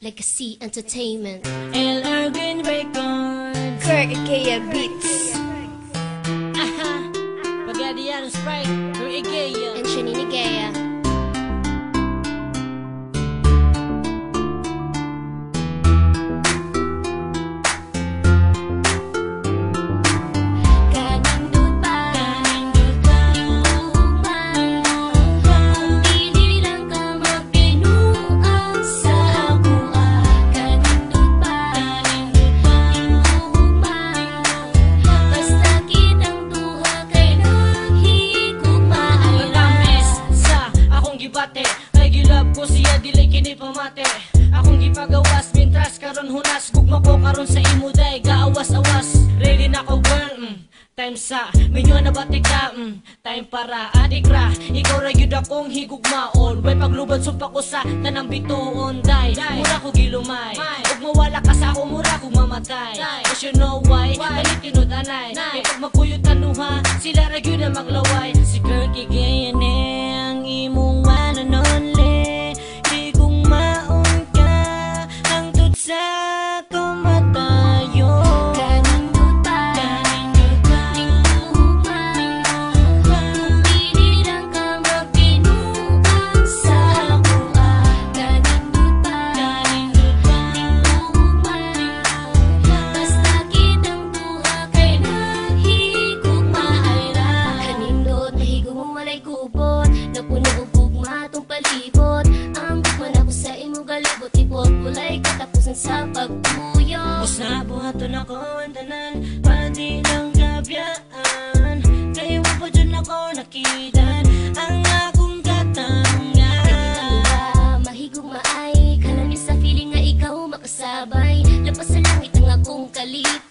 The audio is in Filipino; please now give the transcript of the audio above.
Legacy Entertainment, LR Green Records, Kurt Ikea Beats, Pagadian Sprite, Kurt Ikea, and Shanini Gaya. Ay gilab ko siya dili kini pamate. Akong gipagawas mintras karon hunas gugma ko karon sa imo day gaawas-awas. Ready na ko girl, time sa minyo na batik ka, time para adik ra. Ikaw ra gyud akong higugmaon. Way paglubad sumpa ko sa tanang bituon day. Mura ko gilumay. Ug mawala ka sa ako mura ko mamatay. Cause you know why? Kalit tinud anay. Kay magkuyot tanuha sila ra gyud na maglaway. Si Kurt Ikea ni ang imong one and only. Di kong maun ka hangtod sa kumatayo. Kanindot pa, ning tuhman. Kung pinilang ka magbinuang sa akua. Kanindot pa, ning tuhman. Basta kitang tuha kay nahigugmaay ra. Kanindot nahigugmang walay kupot, napuno og gugma atong palibot. Ang gugma na ko sa imo galibot, ibot bulay katapusan sa pagpuyo. Usa buhaton ako ang tanan, pati lang kabiyaan. Kaya wa pa dyan ako nakitan ang akong katangan. Mahigugma ay kanami sa feeling nga ikaw makasabay. Lapas sa langit ang akong kalit.